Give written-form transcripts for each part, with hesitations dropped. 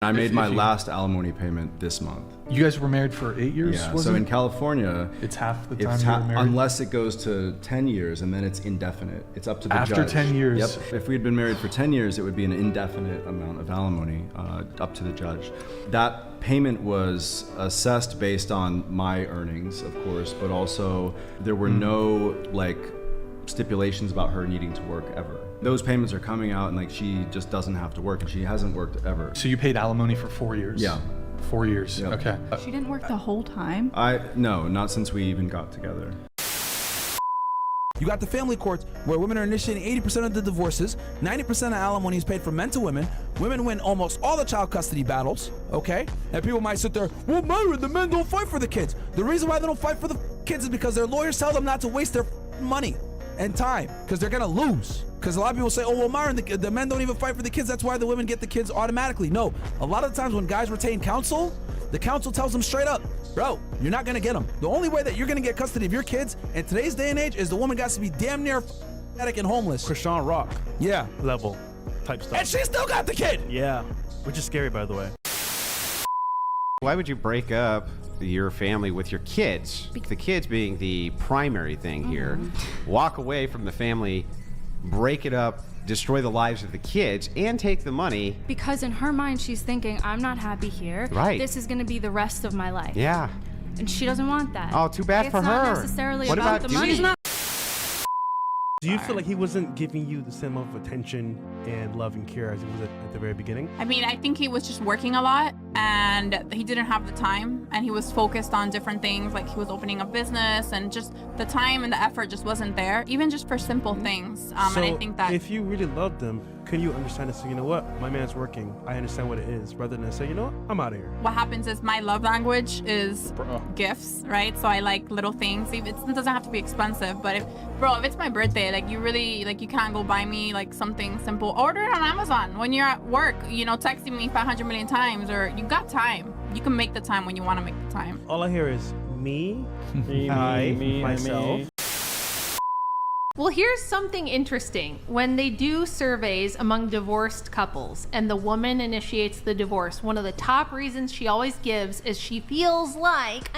I made my last alimony payment this month. You guys were married for 8 years? Yeah, was so it? in California, it's half the time you were married? unless it goes to 10 years and then it's indefinite. It's up to the judge. After 10 years? Yep. If we had been married for 10 years, it would be an indefinite amount of alimony up to the judge. That payment was assessed based on my earnings, of course, but also there were no stipulations about her needing to work ever. Those payments are coming out and she just doesn't have to work, and she hasn't worked ever. So you paid alimony for 4 years? Yeah. 4 years, Yep. okay. She didn't work the whole time? No, not since we even got together. You got the family courts where women are initiating 80% of the divorces, 90% of alimony is paid from men to women. Women win almost all the child custody battles, okay? And people might sit there, well, Myron, the men don't fight for the kids. The reason why they don't fight for the kids is because their lawyers tell them not to waste their money and time, because they're gonna lose. Because a lot of people say, oh, well, Myron, the men don't even fight for the kids, that's why the women get the kids automatically. No, a lot of the times when guys retain counsel, the counsel tells them straight up, bro, you're not gonna get them. The only way that you're gonna get custody of your kids in today's day and age is the woman got to be damn near pathetic and homeless. Krishan Rock Yeah. level type stuff. And she still got the kid. Yeah, which is scary, by the way. Why would you break up your family with your kids? The kids being the primary thing here. Walk away from the family, break it up, destroy the lives of the kids, and take the money. Because in her mind, she's thinking, I'm not happy here. Right. This is going to be the rest of my life. Yeah. And she doesn't want that. Oh, too bad for her. It's not necessarily What about about the you? money. Do you feel like he wasn't giving you the same amount of attention and love and care as he was at the very beginning? I mean, I think he was just working a lot and he didn't have the time, and he was focused on different things, like he was opening a business, and just the time and the effort just wasn't there, even just for simple things. So and I think that if you really loved him, can you understand and say, you know what, my man's working, I understand what it is, rather than say, you know what, I'm out of here. what happens is my love language is gifts, right? So I like little things. It doesn't have to be expensive, but if it's my birthday, you can't go buy me something simple. Order it on Amazon when you're at work, texting me 500 million times, or you got time. You can make the time when you want to make the time. All I hear is me, myself. Well, here's something interesting. When they do surveys among divorced couples and the woman initiates the divorce, one of the top reasons she always gives is she feels like,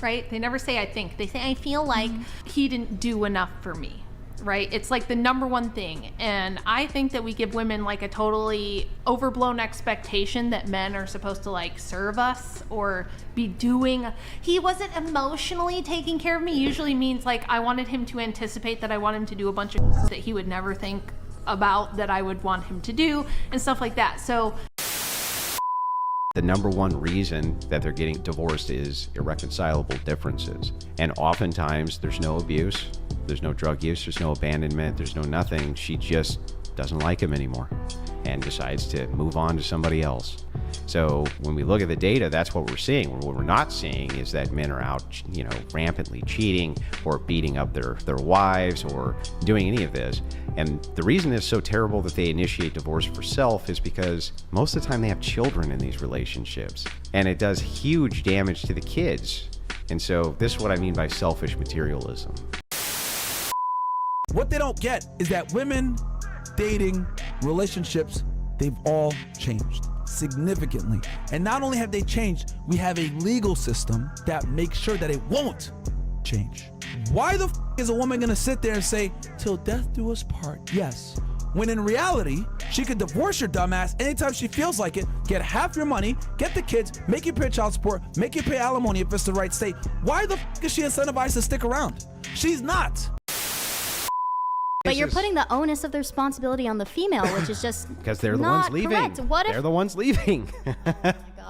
right? They never say I think, they say I feel like he didn't do enough for me, right? It's the number one thing. And I think that we give women a totally overblown expectation that men are supposed to serve us or be doing. He wasn't emotionally taking care of me usually means I wanted him to anticipate that I want him to do a bunch of that he would never think about that I would want him to do and stuff like that. So The number one reason that they're getting divorced is irreconcilable differences. And oftentimes there's no abuse, there's no drug use, there's no abandonment, there's no nothing. She just doesn't like him anymore and decides to move on to somebody else. So when we look at the data, that's what we're seeing. What we're not seeing is that men are out, rampantly cheating or beating up their wives or doing any of this. And the reason it's so terrible that they initiate divorce for self is because most of the time they have children in these relationships, and it does huge damage to the kids. And so this is what I mean by selfish materialism. What they don't get is that women dating relationships, they've all changed significantly. And not only have they changed, we have a legal system that makes sure that it won't change. Why the is a woman gonna sit there and say, till death do us part? Yes. When in reality, she could divorce your dumbass anytime she feels like it, get half your money, get the kids, make you pay child support, make you pay alimony if it's the right state. Why the is she incentivized to stick around? She's not. But you're putting the onus of the responsibility on the female, which is just because they're the not ones leaving. Correct. What if they're the ones leaving?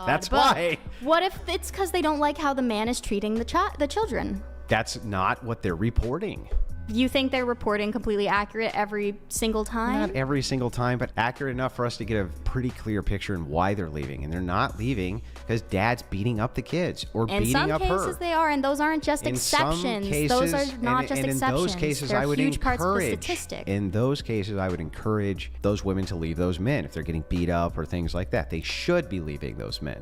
That's why. What if it's because they don't like how the man is treating the children? That's not what they're reporting. You think they're reporting completely accurate every single time? Not every single time, but accurate enough for us to get a pretty clear picture on why they're leaving. And they're not leaving because dad's beating up the kids or beating up her. In some cases they are, and those aren't just exceptions. Those are not just exceptions. In those cases, They're I would huge parts of the encourage. statistic. In those cases, I would encourage those women to leave those men if they're getting beat up or things like that. They should be leaving those men.